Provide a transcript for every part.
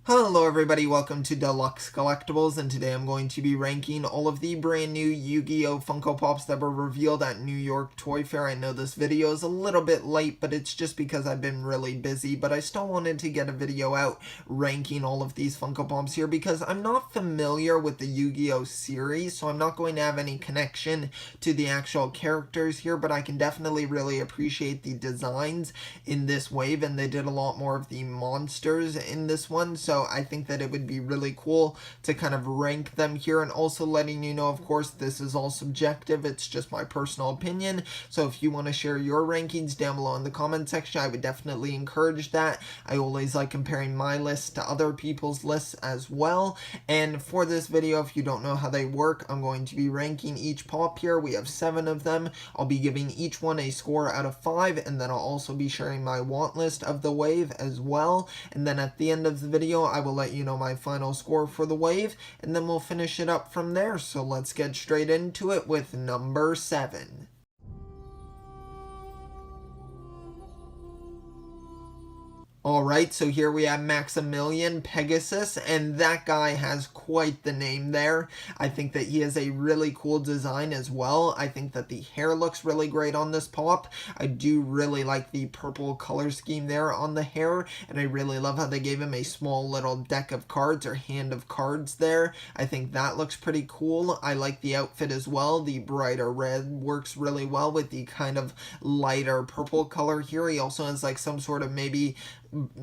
Hello everybody, welcome to Deluxe Collectibles, and today I'm going to be ranking all of the brand new Yu-Gi-Oh! Funko Pops that were revealed at New York Toy Fair. I know this video is a little bit late, but it's just because I've been really busy, but I still wanted to get a video out ranking all of these Funko Pops here because I'm not familiar with the Yu-Gi-Oh! Series, so I'm not going to have any connection to the actual characters here, but I can definitely really appreciate the designs in this wave, and they did a lot more of the monsters in this one, so I think that it would be really cool to kind of rank them here, and also letting you know, of course, this is all subjective. It's just my personal opinion. So if you want to share your rankings down below in the comment section, I would definitely encourage that. I always like comparing my lists to other people's lists as well. And for this video, if you don't know how they work, I'm going to be ranking each pop here. We have 7 of them. I'll be giving each one a score out of 5, and then I'll also be sharing my want list of the wave as well. And then at the end of the video, I will let you know my final score for the wave, and then we'll finish it up from there. So let's get straight into it with number 7. Alright, so here we have Maximillion Pegasus, and that guy has quite the name there. I think that he has a really cool design as well. I think that the hair looks really great on this pop. I do really like the purple color scheme there on the hair, and I really love how they gave him a small little deck of cards or hand of cards there. I think that looks pretty cool. I like the outfit as well. The brighter red works really well with the kind of lighter purple color here. He also has like some sort of maybe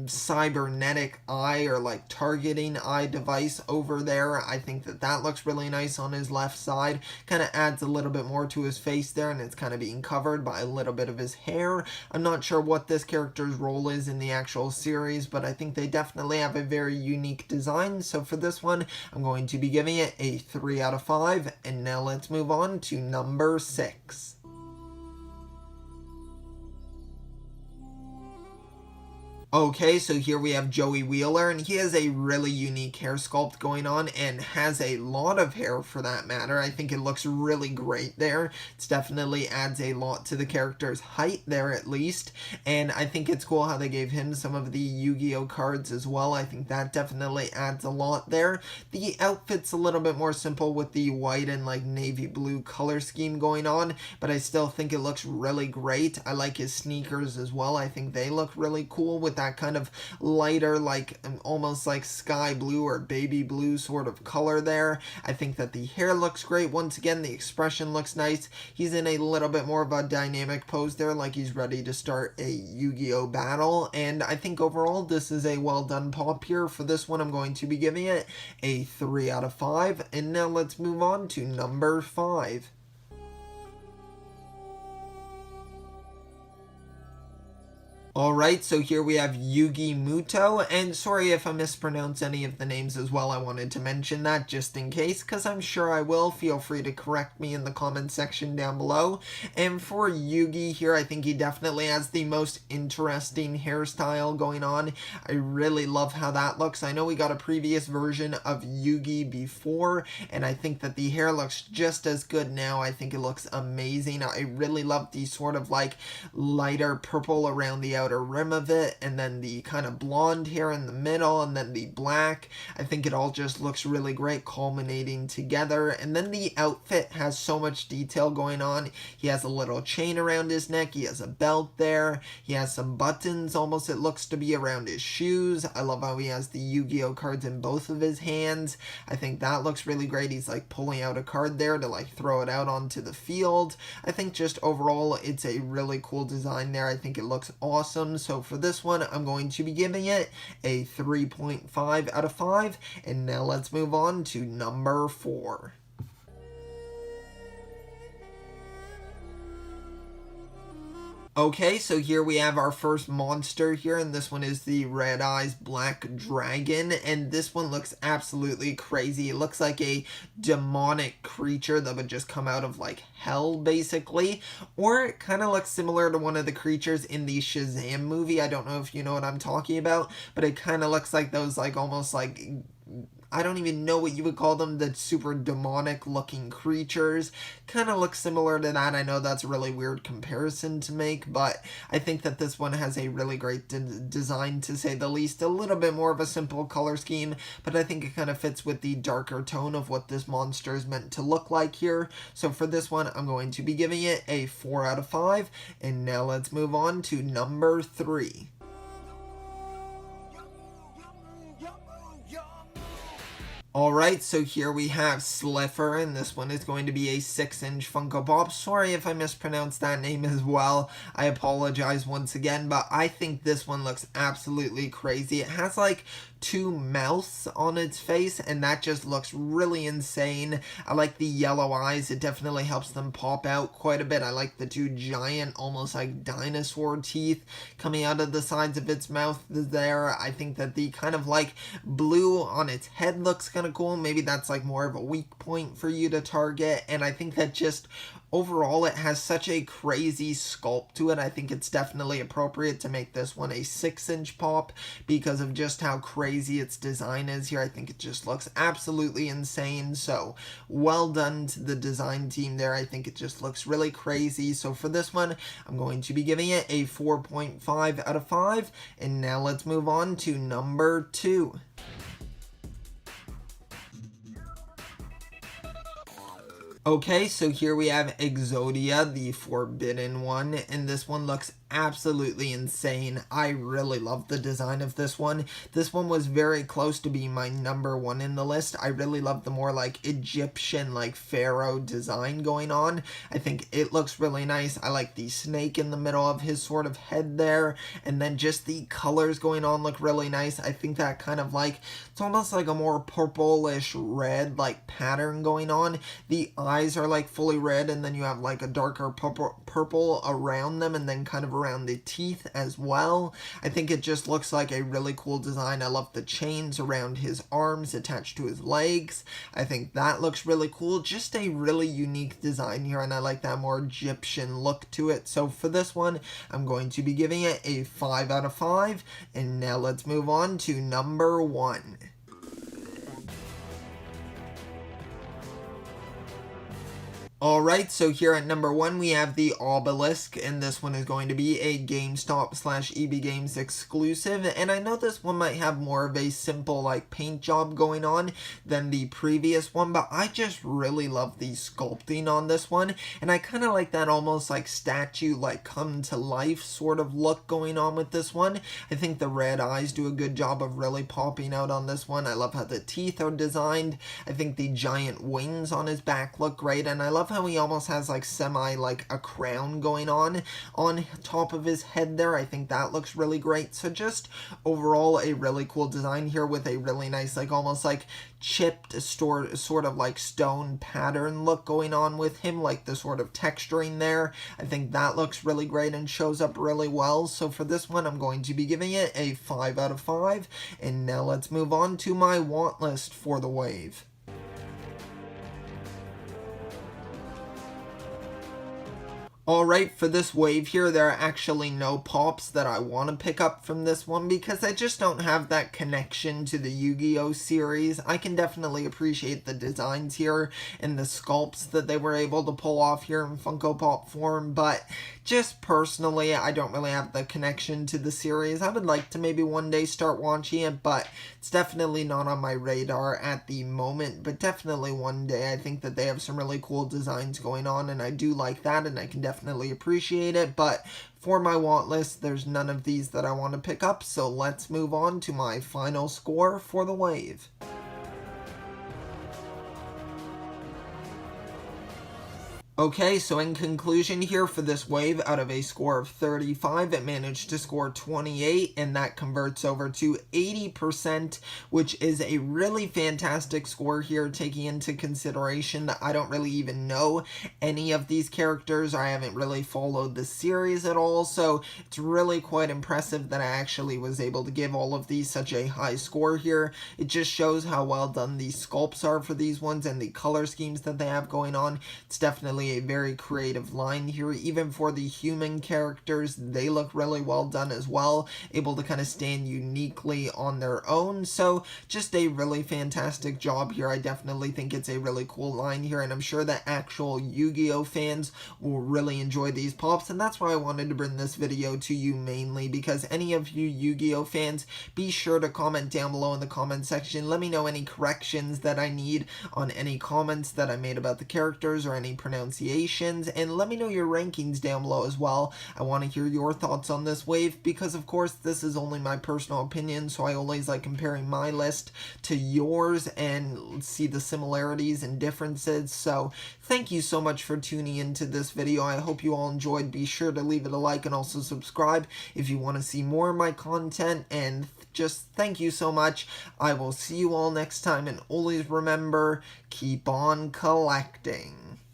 cybernetic eye or like targeting eye device over there. I think that that looks really nice on his left side. Kind of adds a little bit more to his face there, and it's kind of being covered by a little bit of his hair. I'm not sure what this character's role is in the actual series, but I think they definitely have a very unique design. So for this one, I'm going to be giving it a 3 out of 5. And now let's move on to number 6. Okay, so here we have Joey Wheeler, and he has a really unique hair sculpt going on and has a lot of hair for that matter. I think it looks really great there. It definitely adds a lot to the character's height there at least, and I think it's cool how they gave him some of the Yu-Gi-Oh cards as well. I think that definitely adds a lot there. The outfit's a little bit more simple with the white and like navy blue color scheme going on, but I still think it looks really great. I like his sneakers as well. I think they look really cool with that kind of lighter, like almost like sky blue or baby blue sort of color there. I think that the hair looks great. Once again, the expression looks nice. He's in a little bit more of a dynamic pose there, like he's ready to start a Yu-Gi-Oh battle, and I think overall this is a well done pop here. For this one, I'm going to be giving it a 3 out of 5. And now let's move on to number 5. Alright, so here we have Yugi Mutou, and sorry if I mispronounce any of the names as well. I wanted to mention that just in case, because I'm sure I will. Feel free to correct me in the comment section down below. And for Yugi here, I think he definitely has the most interesting hairstyle going on. I really love how that looks. I know we got a previous version of Yugi before, and I think that the hair looks just as good now. I think it looks amazing. I really love the sort of like lighter purple around the outer rim of it, and then the kind of blonde hair in the middle, and then the black. I think it all just looks really great, culminating together. And then the outfit has so much detail going on. He has a little chain around his neck, he has a belt there, he has some buttons almost it looks to be around his shoes. I love how he has the Yu-Gi-Oh cards in both of his hands. I think that looks really great. He's like pulling out a card there to like throw it out onto the field. I think just overall it's a really cool design there. I think it looks awesome. So for this one, I'm going to be giving it a 3.5 out of 5. And now let's move on to number 4. Okay, so here we have our first monster here, and this one is the Red Eyes Black Dragon, and this one looks absolutely crazy. It looks like a demonic creature that would just come out of like hell, basically, or it kind of looks similar to one of the creatures in the Shazam movie. I don't know if you know what I'm talking about, but it kind of looks like those like almost like I don't even know what you would call them, the super demonic looking creatures. Kind of looks similar to that. I know that's a really weird comparison to make, but I think that this one has a really great design, to say the least. A little bit more of a simple color scheme, but I think it kind of fits with the darker tone of what this monster is meant to look like here. So for this one, I'm going to be giving it a 4 out of 5. And now let's move on to number 3. Alright, so here we have Slifer, and this one is going to be a 6-inch Funko Pop. Sorry if I mispronounced that name as well. I apologize once again, but I think this one looks absolutely crazy. It has like 2 mouths on its face, and that just looks really insane. I like the yellow eyes. It definitely helps them pop out quite a bit. I like the 2 giant, almost like dinosaur teeth coming out of the sides of its mouth there. I think that the kind of like blue on its head looks kind of cool. Maybe that's like more of a weak point for you to target, and I think that just overall it has such a crazy sculpt to it. I think it's definitely appropriate to make this one a 6-inch pop because of just how crazy its design is here. I think it just looks absolutely insane, so well done to the design team there. I think it just looks really crazy. So for this one, I'm going to be giving it a 4.5 out of 5, and now let's move on to number 2. Okay, so here we have Exodia, the forbidden one, and this one looks absolutely insane. I really love the design of this one. This one was very close to being my number 1 in the list. I really love the more like Egyptian, like pharaoh design going on. I think it looks really nice. I like the snake in the middle of his sort of head there, and then just the colors going on look really nice. I think that kind of like, it's almost like a more purplish red like pattern going on. The eyes are like fully red, and then you have like a darker purple around them, and then kind of around the teeth as well. I think it just looks like a really cool design. I love the chains around his arms attached to his legs. I think that looks really cool. Just a really unique design here, and I like that more Egyptian look to it. So for this one, I'm going to be giving it a 5 out of 5. And now let's move on to number 1. Alright, so here at number 1 we have the Obelisk, and this one is going to be a GameStop/EB Games exclusive, and I know this one might have more of a simple like paint job going on than the previous one, but I just really love the sculpting on this one, and I kind of like that almost like statue like come to life sort of look going on with this one. I think the red eyes do a good job of really popping out on this one. I love how the teeth are designed. I think the giant wings on his back look great, and I love how he almost has like semi like a crown going on top of his head there. I think that looks really great. So just overall a really cool design here with a really nice like almost like chipped sort of like stone pattern look going on with him, like the sort of texturing there. I think that looks really great and shows up really well. So for this one, I'm going to be giving it a 5 out of 5. And now let's move on to my want list for the wave. Alright, for this wave here, there are actually no pops that I want to pick up from this one because I just don't have that connection to the Yu-Gi-Oh series. I can definitely appreciate the designs here and the sculpts that they were able to pull off here in Funko Pop form, but just personally, I don't really have the connection to the series. I would like to maybe one day start watching it, but it's definitely not on my radar at the moment, but definitely one day. I think that they have some really cool designs going on, and I do like that, and I can definitely appreciate it, but for my want list, there's none of these that I want to pick up, so let's move on to my final score for the wave. Okay, so in conclusion here for this wave, out of a score of 35, it managed to score 28, and that converts over to 80%, which is a really fantastic score here, taking into consideration that I don't really even know any of these characters. I haven't really followed the series at all, so it's really quite impressive that I actually was able to give all of these such a high score here. It just shows how well done these sculpts are for these ones and the color schemes that they have going on. It's definitely definitely a very creative line here. Even for the human characters, they look really well done as well, able to kind of stand uniquely on their own. So just a really fantastic job here. I definitely think it's a really cool line here, and I'm sure that actual Yu-Gi-Oh fans will really enjoy these pops, and that's why I wanted to bring this video to you mainly, because any of you Yu-Gi-Oh fans, be sure to comment down below in the comment section. Let me know any corrections that I need on any comments that I made about the characters or any pronunciations, and let me know your rankings down below as well. I want to hear your thoughts on this wave, because of course this is only my personal opinion, so I always like comparing my list to yours and see the similarities and differences. So thank you so much for tuning into this video. I hope you all enjoyed. Be sure to leave it a like and also subscribe if you want to see more of my content, and just thank you so much. I will see you all next time, and always remember, keep on collecting.